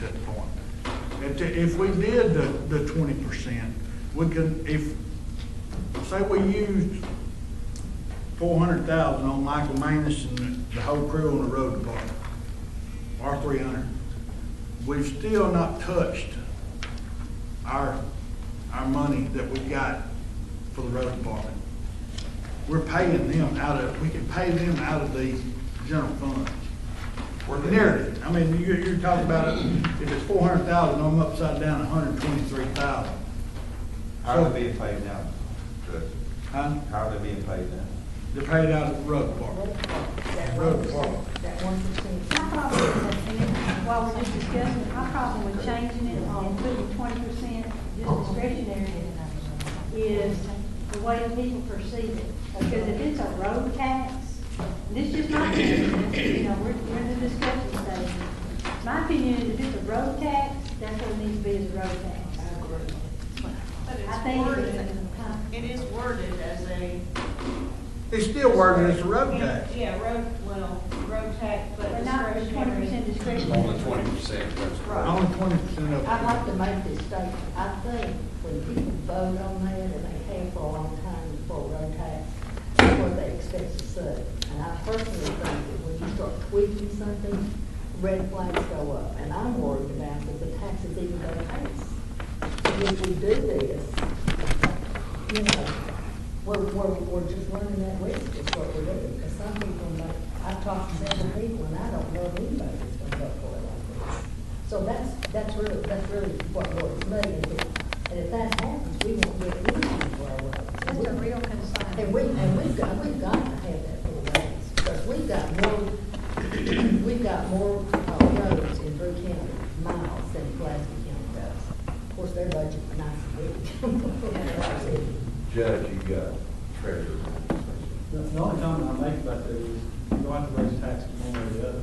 that point. If we did the 20%, we could, if, say we used 400,000 on Michael Manus and the whole crew on the road department, or 300, we've still not touched our money that we got for the road department. We're paying them out of, we can pay them out of the general fund. Nearly. I mean, you're talking about it, if it's 400,000, I'm upside down 123,000. How are they being paid now? Huh? How are they being paid now? They're paid out of the road department. Road department. That 1%. My problem, and while we're just discussing, my problem with changing it and putting 20% just discretionary is the way people perceive it. Because if it's a road tax, and this is just my opinion, you know, we're in the discussion stage. My opinion is if it's a road tax, that's what it needs to be, is a road tax. But I think it is worded as a. It's still worded as a road tax. Yeah, road tax, but not with 20% discretionary. Only 20%, that's right. Only 20% of I'd it. like to make this statement. I think when people vote on that, and they have for a long time for road tax, that's what they expect to see. And I personally think that when you start tweaking something, red flags go up. And I'm worried about that the taxes even go to us. If we do this, you know, we're just running that risk is what we're doing. Because some people, I've talked to several people, and I don't know anybody that's going to vote for it like this. So that's really what worries me. And if that happens, we won't get anything for our roads. That's a real concern. And we've got to have that for the roads, because we've got more roads in Drew County miles than Pulaski County does. Of course, their budget's nice and big. Judge, you got treasurer. The only comment I make about that is you don't have to raise taxes one way or the other.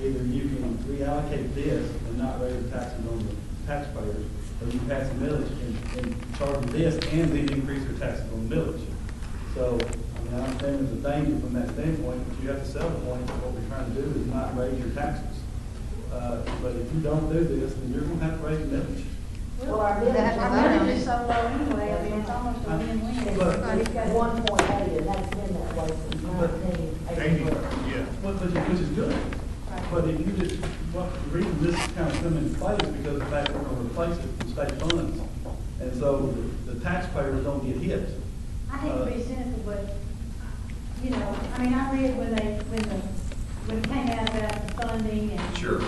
Either you can reallocate this and not raise the taxes on the taxpayers, or you pass a millage and charge this and then increase your taxes on the millage. So, I mean, I understand there's a danger from that standpoint, but you have to sell the point that what we're trying to do is not raise your taxes. But if you don't do this, then you're going to have to raise the millage. Well, our Our budget is so low anyway, I mean, it's almost a win-win. It's 1.8, and that's been that way since 1984. Yeah. Which is good. But if you just, the reason this is kind of coming into play is because of the fact we're going to replace it from state funds. And so the taxpayers don't get hit. I hate to be cynical, but, you know, I mean, I read when it came out about the funding and. Sure.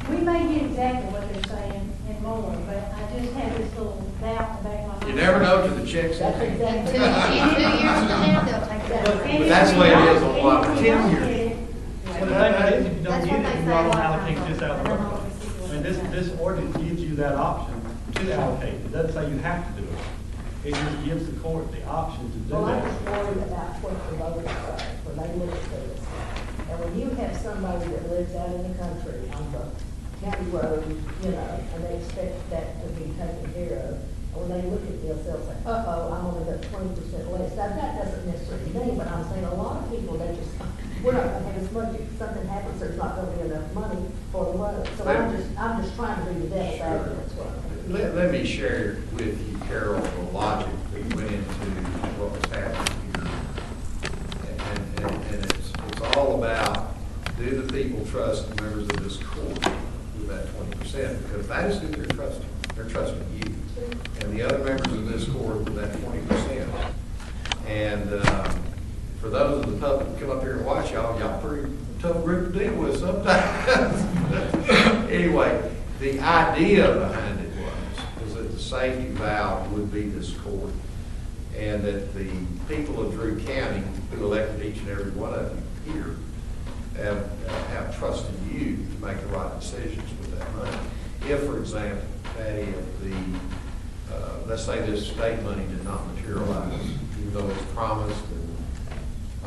We may get exactly what they're saying and more, but I just have this little doubt in the back of my mind. You never know till the check's That's in. exactly. In 2 years from now, they'll take that. But that's the way it is on a lot of 10 years. Well, the thing is, if you don't That's get what it, they you say don't a lot of allocate times. this out of the road fund. I mean, this ordinance gives you that option to allocate. It doesn't say you have to do it. It just gives the court the option to do Well, I'm that. just worried about what the voters say when they look at this. And when you have somebody that lives out in the country on the county road, you know, and they expect that to be taken care of, and when they look at this, they'll say, I'm only got 20% less. Now, that doesn't necessarily mean, but I'm saying a lot of people, they just, we're not going to have as much if something happens, there's not going to be enough money for the road. So I'm just trying to be the best advocate, that's what I'm doing. Let me share with you, Carol, the logic that went into what was happening here. And it's all about, do the people trust the members of this court with that 20%? Because that is who they're trusting. They're trusting you and the other members of this court with that 20%. And for those of the public that come up here and watch y'all pretty tough group to deal with sometimes. Anyway, the idea behind it was that the safety valve would be this court, and that the people of Drew County, who elected each and every one of you here, have trusted you to make the right decisions with that money. If, for example, Patty, let's say this state money did not materialize, even though it's promised,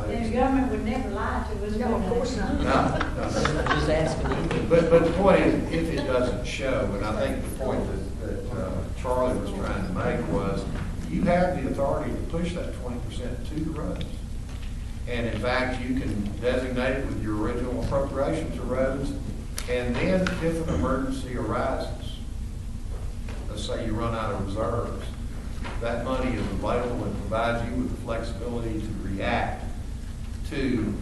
And the government would never lie to us. No, of course not. No. Just asking you. But the point is, if it doesn't show, and I think the point that Charlie was trying to make was, you have the authority to push that 20% to the roads. And in fact, you can designate it with your original appropriation to roads And then if an emergency arises, let's say you run out of reserves, that money is available and provides you with the flexibility to react to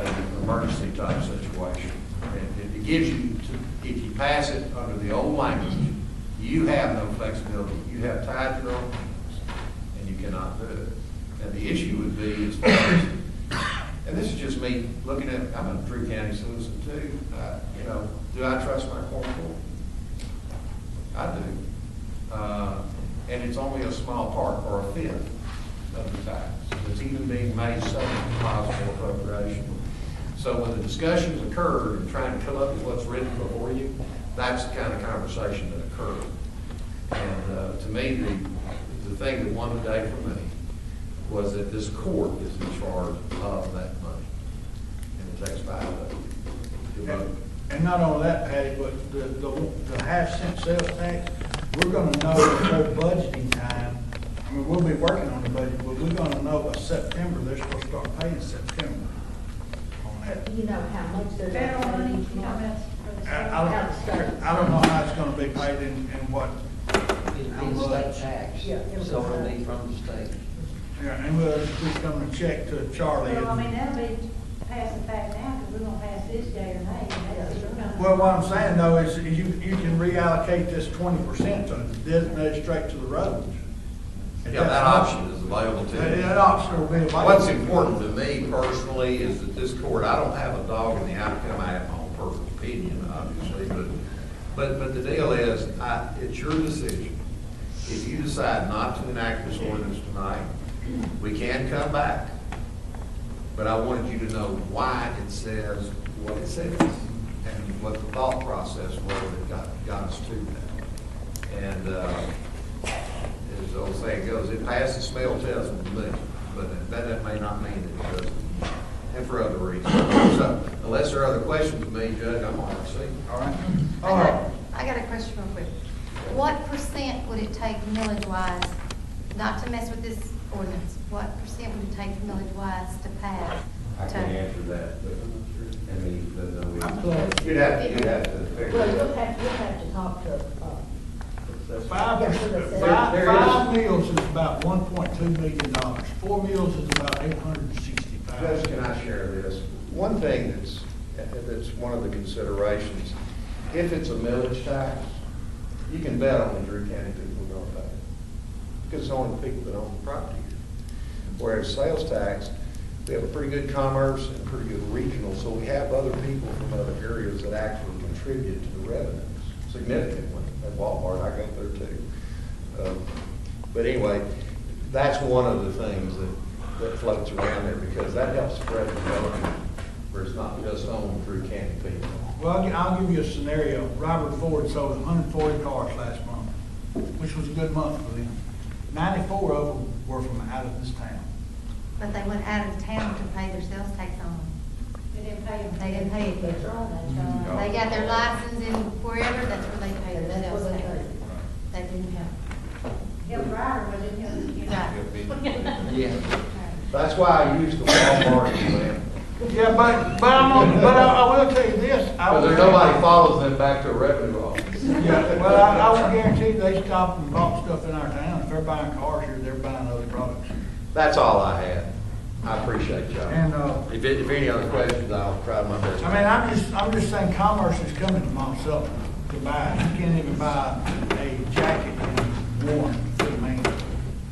an emergency type situation. And it gives you, if you pass it under the old language, you have no flexibility. You have tied your own hands, and you cannot do it. And the issue would be as far as, and this is just me looking at, I'm a Drew County citizen too. You know, do I trust my quorum court? I do. And it's only a small part, or a fifth of the tax. It's even being made subject to possible appropriation. So when the discussions occur and trying to come up with what's written before you, that's the kind of conversation that occurred. And to me, the thing that won the day for me was that this court is in charge of that money. And it takes 5 of it. And not only that, Patty, but the half-cent sales tax, we're gonna know before budgeting time. I mean, we'll be working on the budget, but we're gonna know by September, they're supposed to start paying September on that. Do you know how much they're Federal gonna money, pay you each know, month? that's for the I state. I don't know how it's gonna be paid and what. It'll be state tax, Yeah, it'll so it'll be be from the state. Yeah, and we'll be coming to check to Charlie. Well, I mean, that'll be passing back now, because we're gonna pass this day or May, and that's what's coming. Well, what I'm saying though is you can reallocate this 20% to designate straight to the roads. And Yeah, that that's- option is available to you. That option will be available. What's important to me personally is that this court, I don't have a dog in the outcome. I have my own personal opinion, obviously, but the deal is, it's your decision. If you decide not to enact this ordinance tonight, we can come back. But I wanted you to know why it says what it says and what the thought process was that got us to that. And as the old saying goes, it passes the smell test with me, but that may not mean that it doesn't, and for other reasons. So unless there are other questions of me, Judge, I'm on the seat. All right. I got a question real quick. What percent would it take millage-wise, not to mess with this ordinance, what percent would it take millage-wise to pass? I can answer that, but, I mean, You'd have to figure Well, it you'll out. have to talk to, Five There is- meals is about $1.2 million. 4 meals is about $865,000. Judge, can I share this? One thing that's one of the considerations, if it's a millage tax, you can bet on the Drew County people are gonna pay it. Because it's only the people that own the property here. Whereas sales tax, we have a pretty good commerce and pretty good regional, so we have other people from other areas that actually contribute to the revenues significantly. At Walmart, I go there too. But anyway, that's one of the things that floats around there, because that helps spread the development, where it's not just on Drew County people. Well, I'll give you a scenario. Robert Ford sold 140 cars last month, which was a good month for them. 94 of them were from out of this town. But they went out of town to pay their sales tax on them. They didn't pay them. They didn't pay it. that's right. They got their license in wherever, that's where they pay And their that's sales what they tax. do. They didn't have. Hill Driver was in here. Right. Yeah. That's why I use the Walmart example. Yeah, but I will tell you this. Because nobody follows them back to a revenue office. Yeah, well, I will guarantee they stop and bought stuff in our town. If they're buying cars here, they're buying other products. That's all I had. I appreciate y'all. And, If any other questions, I'll try my best. I mean, I'm just saying commerce is coming to Monticello to buy. You can't even buy a jacket in Warren, Maine.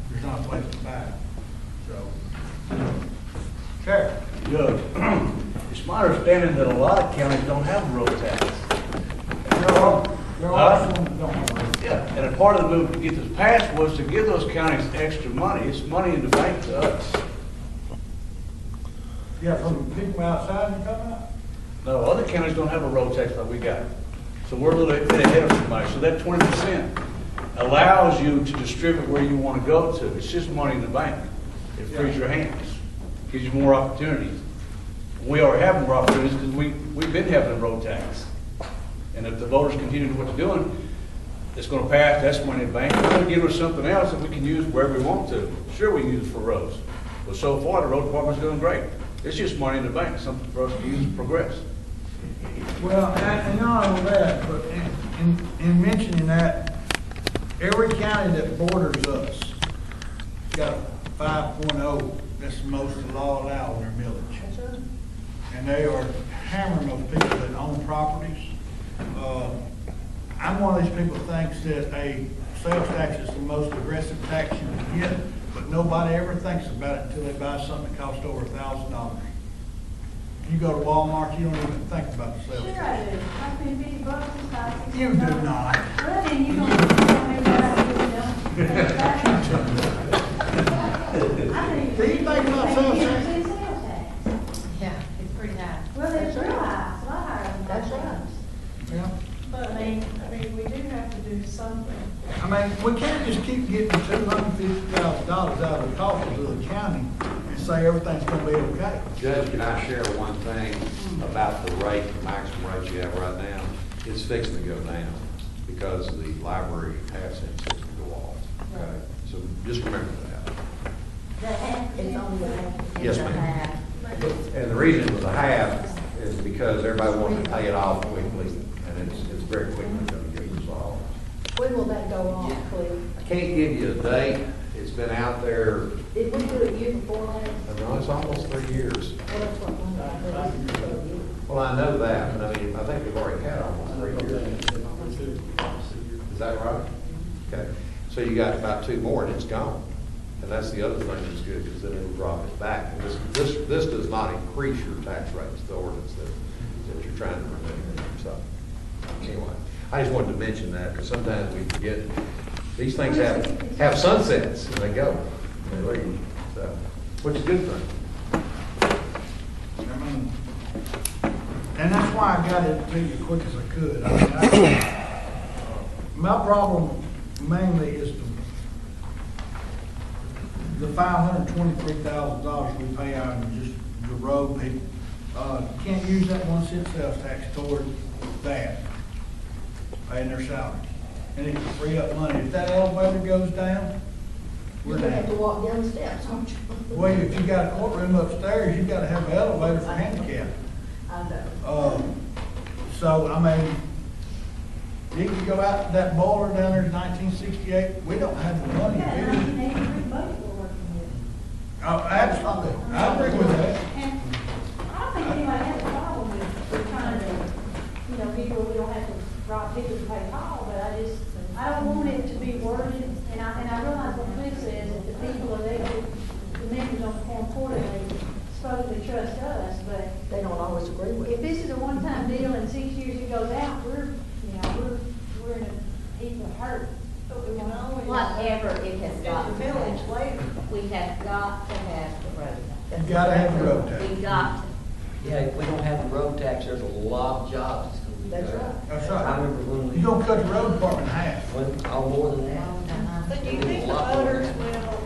There's not a place to buy it. So, Sheriff. Judge, it's my understanding that a lot of counties don't have a road tax. There are some that don't have it. Yeah, and a part of the move to get this passed was to give those counties extra money. It's money in the bank to us. Yeah, from people outside and come out. No, other counties don't have a road tax like we got. So we're a little bit ahead of somebody. So that 20% allows you to distribute where you want to go to. It's just money in the bank. It frees your hands, gives you more opportunities. We are having more opportunities because we've been having a road tax. And if the voters continue to do what they're doing, it's going to pass, that's money in the bank. We're going to give us something else that we can use wherever we want to. Sure, we can use it for roads. But so far, the road department's doing great. It's just money in the bank, something for us to use to progress. Well, and not only that, but in mentioning that, every county that borders us got a 5.0, that's the most the law allows in their millage. And they are hammering those people that own properties. I'm one of these people that thinks that a sales tax is the most aggressive tax you can get, but nobody ever thinks about it until they buy something that costs over $1,000. You go to Walmart, you don't even think about the sales Sure tax. I do. I spend $50 and $5. You do not. Well, then you don't tell me what I do, don't. Do you think about sales tax? Sales tax. Yeah, it's pretty high. Well, it's real high, it's a lot higher than That's most right. things. Yeah. But, I mean, we do have to do something. I mean, we can't just keep getting $250,000 out of the coffers of the county and say everything's gonna be okay. Judge, can I share one thing about the rate, the maximum rate you have right now? It's fixing to go down because the library half cent is fixing to go off. Okay? So just remember that. It's only a half. Yes, ma'am. And the reason it was a half is because everybody wanted to pay it off quickly, and it's very quickly going to get resolved. When will that go on, Cliff? I can't give you a date. It's been out there, Did we do it year before last? no, it's almost 3 years. Well, that's what one. Well, I know that, but I mean, I think we've already had almost 3 years. Is that right? Okay. So you got about 2 more and it's gone. And that's the other thing that's good, because then it'll drop it back. And this does not increase your tax rates, the ordinance that you're trying to remove. So, anyway, I just wanted to mention that, because sometimes we forget, these things have sunsets, and they go, and they leave, so, which is a good thing. I mean, and that's why I got it to you as quick as I could. I mean, my problem mainly is the $523,000 we pay out in just the road people. Can't use that 1 cent sales tax toward that, paying their salaries. And it can free up money. If that elevator goes down, we're You have to down. walk down the steps, don't you? Well, if you got a courtroom upstairs, you gotta have an elevator for handicap. I know. So, I mean, you can go out, that boiler down there in 1968, we don't have the money. We got a to do it. 1983 budget we're working with. Oh, absolutely, I agree with that. And I don't think anybody has a problem with trying to, you know, people, we don't have to rob people to pay call, but I don't want it to be worded, and I realize what Cliff says, that the people elected, the members on the Quorum Court, they supposedly trust us, but They don't always agree with if it. this is a one-time deal and 6 years it goes out, we're in a heap of hurt. But we can always. Whatever it has Do got the to millage have. later. We have got to have the road tax. You gotta have the road tax. We got to. Yeah, if we don't have the road tax, there's a lot of jobs that's gonna be That's there. right. That's I right. remember when we, You're gonna cut the road department in half. more than that. But do you We did think a the lot more voters than that. will?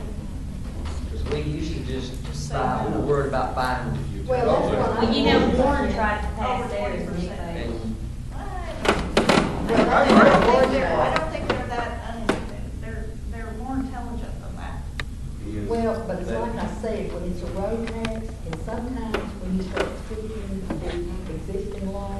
Because we usually just Just buy, say we no. were worried about buying. Well, that's what I. Well, you know, Warren tried to pass Over theirs. 20%. And Well, I that's agree. what I'm worried I about. don't think they're that unintelligent. They're more intelligent than that. Well, but it's like I said, when it's a road tax, and sometimes when you start tweaking the existing law,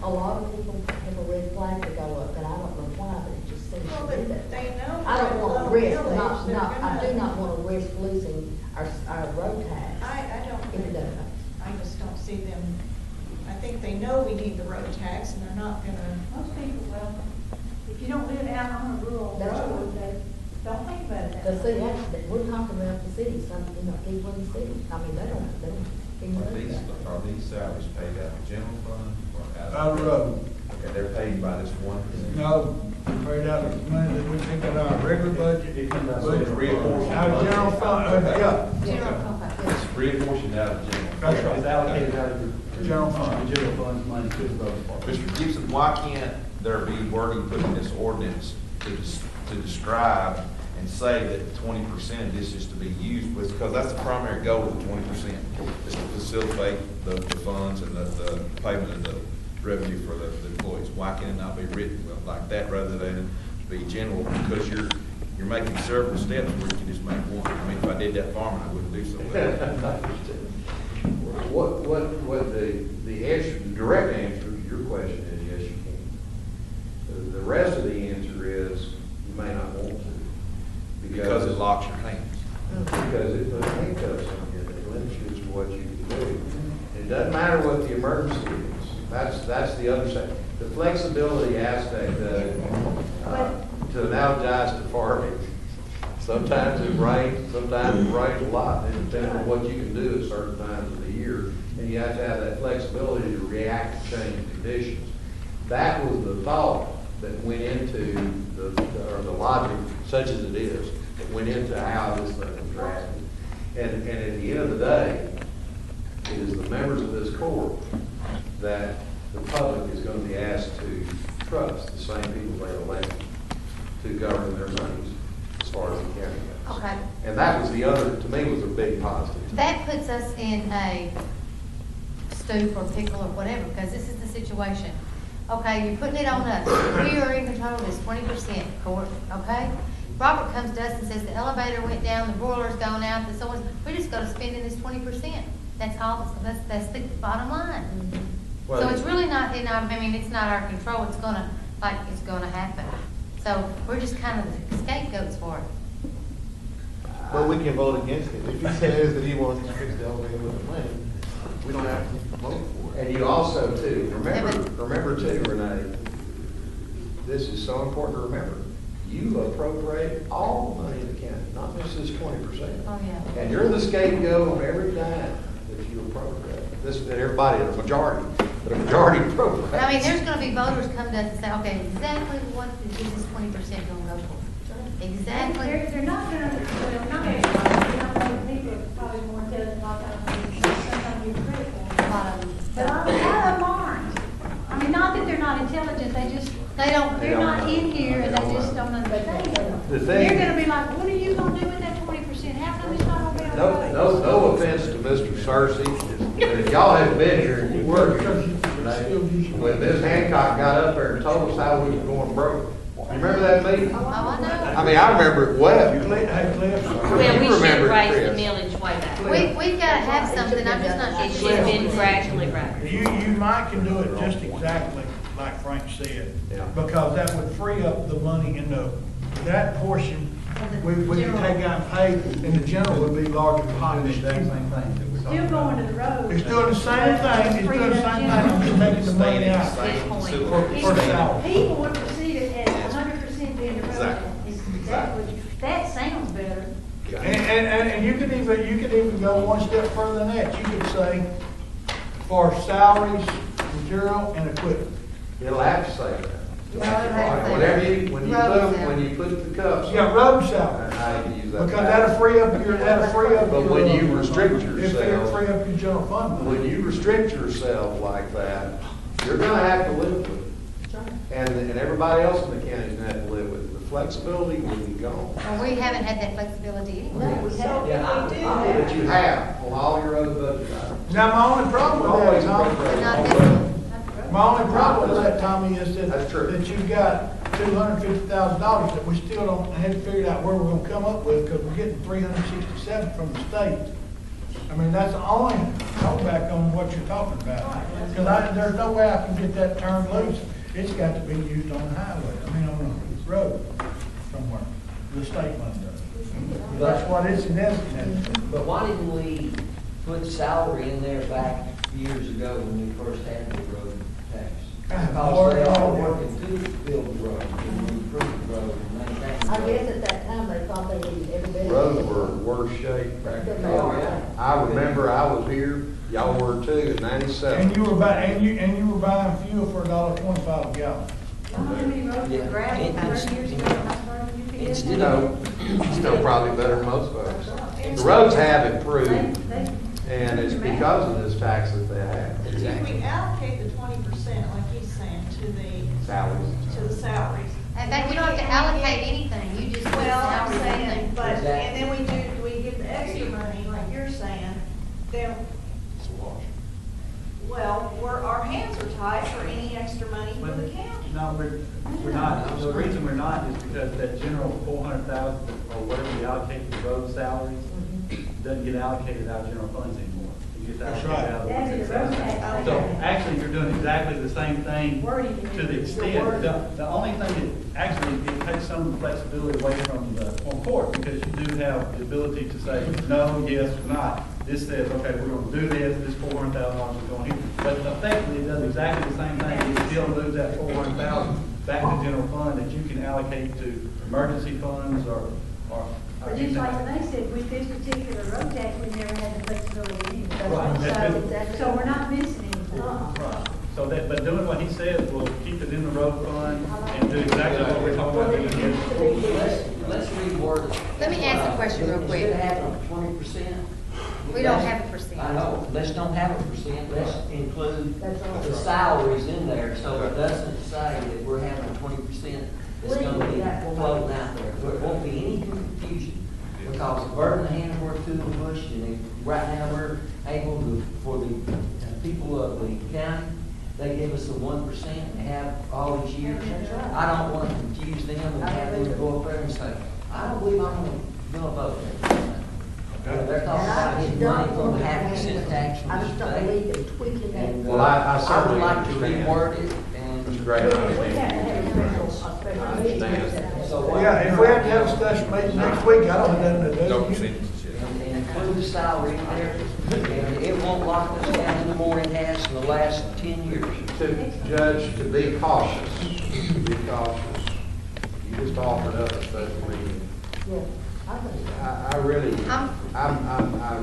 a lot of people have a red flag to go up, and I don't know why, but it just seems Well, to be they, that. they know. I don't they're want low to risk, millage, they're I do gonna- not want to risk losing our road tax. I don't If it think, doesn't. I just don't see them, I think they know we need the road tax and they're not gonna. Most people, well, if you don't live out on a rural That's road, right. they don't think about it. Because see, we're talking about the city, some, people in the city, I mean, they don't even know that. Are these salaries paid out of the general fund or out Out of the road. Okay, they're paid by this 1%? No, paid out of the money that we take out of our regular budget. It comes out budget, of reinforcement. Our general fund, yeah, General fund. It's reinforcing out of the general. That's It's right. allocated out of the General fund. The general fund's money to the road department. Mr. Gibson, why can't there be wording put in this ordinance to describe and say that 20% of this is to be used with, because that's the primary goal of the 20%, is to facilitate the funds and the payment of the revenue for the employees. Why can it not be written like that rather than be general? Because you're making several steps where you can just make one. I mean, if I did that farming, I wouldn't do so well. What the answer, the direct answer to your question is, yes, you can. The rest of the answer is, you may not want to. Because it locks your hands. Because it puts handcuffs on you, and it limits you as to what you can do. It doesn't matter what the emergency is. That's the other side. The flexibility aspect of it, to analogize to farming, sometimes it rains, sometimes it rains a lot, and depending on what you can do at certain times of the year, and you have to have that flexibility to react to changing conditions. That was the thought that went into or the logic, such as it is, that went into how this thing was drafted. And at the end of the day, it is the members of this court that the public is going to be asked to trust, the same people they elected to govern their monies as far as the county goes. Okay. And that was the other, to me, was a big positive. That puts us in a stoop or pickle or whatever, because this is the situation. Okay, you're putting it on us. We are in control of this 20% court, okay? Robert comes to us and says the elevator went down, the boiler's gone out, the so we're just gonna spend in this 20%. That's all, that's the bottom line. So it's really not in our, I mean, it's not our control, it's gonna happen. So we're just kind of the scapegoats for it. But we can vote against it. If he says that he wants to fix the elevator with the money, we don't have to vote for it. And you also, too, remember too, Renee, this is so important to remember. You appropriate all the money in the county, not just this 20%. Oh, yeah. And you're the scapegoat of every dime that you appropriate. Everybody, a majority, but a majority appropriates. I mean, there's gonna be voters come to us and say, okay, exactly what is this 20% gonna go for? Exactly. They're not gonna, well, not everybody, you know, people are probably more intelligent, like sometimes you're critical. A lot of them. But a lot of them aren't. I mean, not that they're not intelligent, they're not in here and they just don't understand. They're gonna be like, what are you gonna do with that 20%? How come it's not gonna be on the road? No offense to Mr. Cersey, but if y'all haven't been here, you were here. When Ms. Hancock got up there and told us how we was going broke. You remember that meeting? Oh, I know. I mean, I remember it well. Well, we You should remember it, raise the Chris. millage way back. We've gotta have something, I'm just not It sure. should have been gradually raised. You might can do it just exactly like Frank said, Yeah. because that would free up the money in that portion, we can take out and pay, and the general would be larger pot. The exact same thing that we're talking Still about. going to the road. It's doing the same thing, it's doing the same thing, I'm just taking the money out for salary. People would perceive it as 100% being the road. Exactly. Exactly. That sounds better. And you could even go one step further than that, you could say, for salaries, material, and equipment. It'll have to say that. No, it'll have to say Whenever that. when you put the cups. Yeah, road salary. I can use that. Because that'll free up your. But when you restrict It'll yourself, free up your general fund. when you restrict yourself like that, you're gonna have to live with it. And everybody else in the county's gonna have to live with it. The flexibility will be gone. Well, we haven't had that flexibility anyway. So if we do that, But you have on all your other budget items. Now, my only problem with that, Always Tommy, appropriate. Not this one. my only problem with that, Tommy, is That's true. that you've got $250,000 that we still don't, haven't figured out where we're gonna come up with, because we're getting 367 from the state. I mean, that's the only drawback on what you're talking about. Because there's no way I can get that turned loose. It's got to be used on the highway, on the road somewhere. The state money does. That's what it's designated. But why didn't we put salary in there back years ago when we first had the road tax? Because they all working to build the road, and improve the road, and maintain the I road. guess at that time, they thought they needed every bit. Roads were in worse shape back then. They are. I remember I was here, y'all were too, in '97. And you were buying fuel for $1.25 a gallon. How many roads were gravel 30 years ago? How far did you get? Instead Still probably better than most folks. The roads have improved, and it's because of this tax that they have. if we allocate the 20%, like he's saying, Salaries. to the salaries. In fact, we don't have to allocate anything, you just put Well, I'm salaries in saying, there. but, Exactly. and then we get the extra money, like you're saying, then, well, our hands are tied for any extra money for the county. No, we're not. The reason we're not is because that general 400,000 or whatever we allocate for road salaries doesn't get allocated out of general funds anymore. It It gets That's allocated right. out of the That is the road tax. So actually, you're doing exactly the same thing Wording. to the extent, the only thing that actually, it takes some of the flexibility away from the, on court, because you do have the ability to say no, yes, or not. This says, okay, we're gonna do this $400,000 is going here. But effectively, it does exactly the same thing. You still lose that 400,000 back to general fund that you can allocate to emergency funds or. But just like they said, with this particular road tax, we never had the flexibility anyway. Right. So we're not missing anything. Right. So that, but doing what he said, we'll keep it in the road fund and do exactly what we're talking about doing here. Let's reword it. Let me ask a question real quick. Instead of having 20%. We don't have a percent. I know, let's don't have a percent, let's include That's right. the salaries in there, so it doesn't say that we're having 20% that's gonna be floating out there. There won't be any confusion, because the bird in the hand worth two in the bush, and right now we're able to, for the people of the county, they give us the 1% they have all these years. That's right. I don't wanna confuse them and have them go up there and say, I don't believe I'm gonna vote that. They're talking about getting money from the 0.5% tax from I the just don't state. believe in tweaking that. And, Well, I would certainly like to understand. reword it and. Mr. Gray, I We have to understand. have a special meeting. So what- Yeah, if we have to have a special meeting next week, I don't have nothing to do. No percentages, yeah. And include the salary in there, and it won't lock us down anymore it has in the last 10 years. Judge, to be cautious, you just offered up a special meeting. Yeah, I think. I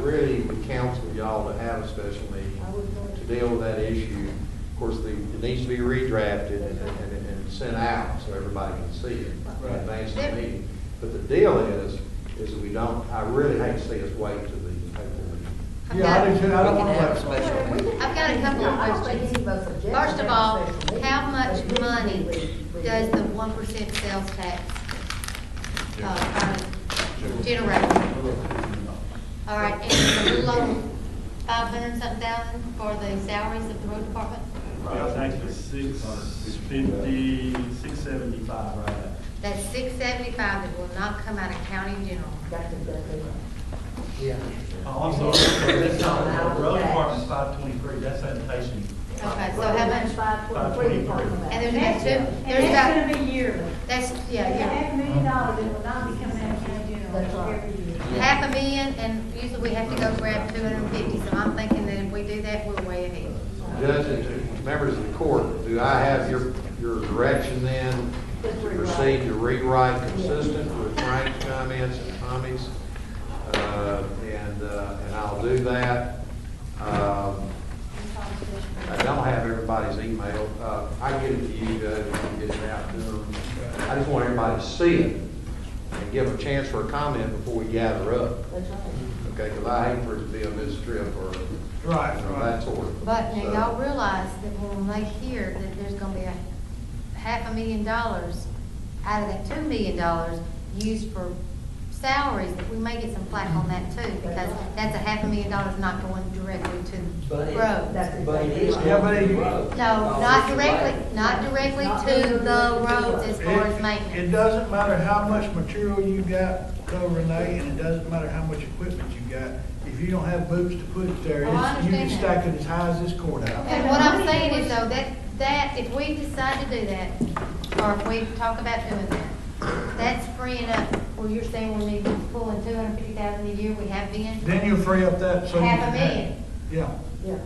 really would counsel y'all to have a special meeting I would to deal with that issue. Of course, it needs to be redrafted and sent out so everybody can see it in advance of the meeting. But the deal is that we don't, I really hate to see us wait to the April meeting. Yeah, I do too, I don't want to have a wait. special meeting. I've got a couple of I don't think questions. any of us object to First of having a all, special meeting. how much But money we- does the 1% sales tax generate? All right, and it's a little over 500-something thousand for the salaries of the road department? It's actually 650, 675 right now. That's 675 that will not come out of county general. That's exactly right. Yeah. I'm sorry, so that's not, the road department's 523, that's sanitation. Okay, so how much? 523 you're talking about. And there's about two, And there's that's about, gonna be yearly. that's, yeah, $500,000, it will not be coming out of county general That's right. every year. $500,000, and usually we have to go grab 250, so I'm thinking that if we do that, we're way ahead. Judge, and members of the court, do I have your direction then to proceed to rewrite consistent with Frank's comments and Tommy's? And I'll do that. I don't have everybody's email. I can get it to you, Judge, and get it out to them. I just want everybody to see it and give a chance for a comment before we gather up. That's right. Okay, because I hate for it to be a mistrip or Right, that sort of. But now So- y'all realize that when they hear that there's gonna be a $500,000 out of that $2 million used for salaries, that we may get some flack on that too, because that's a $500,000 not going directly to But the it- road. But it is. Yeah, but it- road. No, not directly to the roads as far as It maintenance. doesn't matter how much material you got, Renee, and it doesn't matter how much equipment you got. If you don't have boots to put it there, Oh, I you can understand stack it as high as this courthouse. And what I'm saying is though, that if we decide to do that, or if we talk about doing that, that's freeing up, where you're saying we need to pull in 250,000 a year, we have been, Then you free up that, so you can have. $500,000. Yeah. Yeah.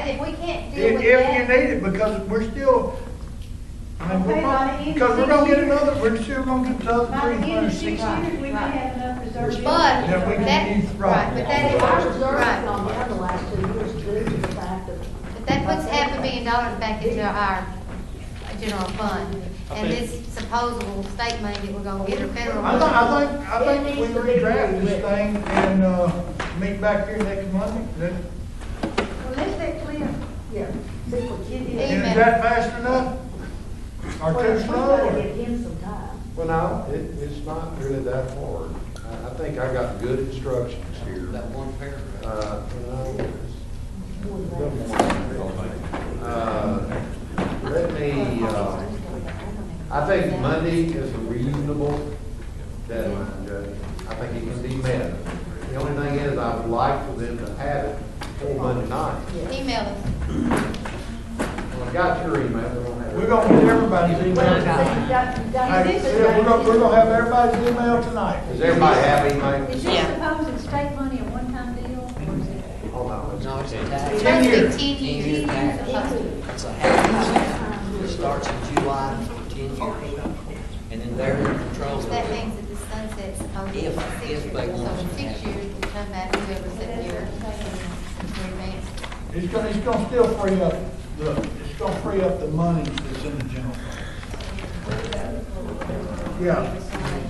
If we can't deal If with you that. need it, because we're still, I mean, Okay, by the end of because we're gonna 6 get another, we're still gonna get the other By the end of 360. 6 years, we may have enough reserves. But, Yeah, we can that, use- right. right, but that, Our reserves right. gone down the last 2 years due to the fact of. But that puts $500,000 back into our general fund. And this supposable state money that we're gonna get or federal money. I think we redraft this thing and, meet back here next Monday. Then- Well, let's let Cliff Yeah. See what you did. Amen. Is that fast enough? Or Well, too we slow? gotta or- give him some time. Well, no, it's not really that hard. I think I got good instructions here. That one paragraph. Let me, I think Monday is a reasonable deadline, Judge. I think it can be met. The only thing is, I would like for them to have it Monday night. Email us. Well, I got your email. We don't have it. We're gonna get everybody's email tonight. Hey, yeah, we're gonna have everybody's email tonight. Does everybody have email? Is this supposed state money a one-time deal, or is it? Oh, no. No, it's a It's tax. supposed to be 10 10 years. tax. It's a half. It starts in July, 10 years. And then they're in control So of that it. means that the sunset's supposed to be If 6 they years. So want in to 6 have it. years, we come back, whoever's at here, It's gonna still free up, it's gonna free up the money that's in the general fund. Yeah.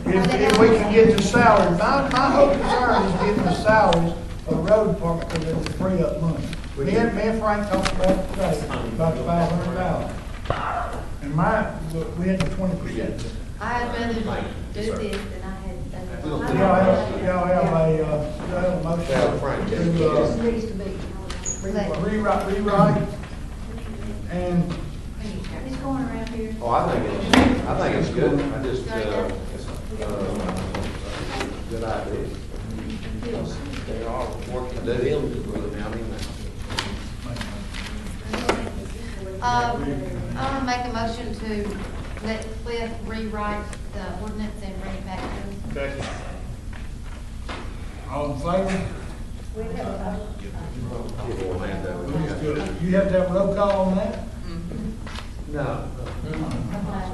If we can get the salary, my whole concern is getting the salaries of the road department, because it will free up money. Me and Frank talked about it today, about the $500,000. And we had the 20%. I'd rather do this than I had done. Y'all have a motion Yeah, Frank, to, This needs to be. rewrite, and It's going around here. Oh, I think it's good. I just, good idea. They are working Do to it. build it. I mean, I'm gonna make a motion to let Cliff rewrite the ordinance and bring it back to us. okay. All in favor? Give Orlando. You have to have a roll call on that? No.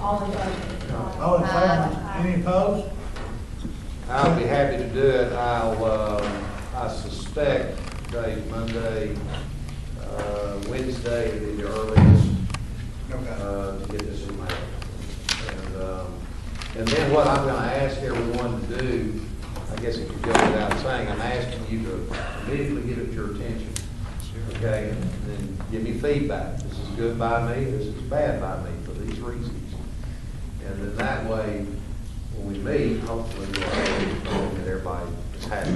All in favor? All in favor? Any opposed? I'll be happy to do it. I suspect today's Monday, Wednesday will be the earliest, to get this email. And then what I'm gonna ask everyone to do, I guess it could go without saying, I'm asking you to immediately get it to your attention. Okay, and then give me feedback. This is good by me, this is bad by me for these reasons. And then that way, when we meet, hopefully we'll have that everybody is happy.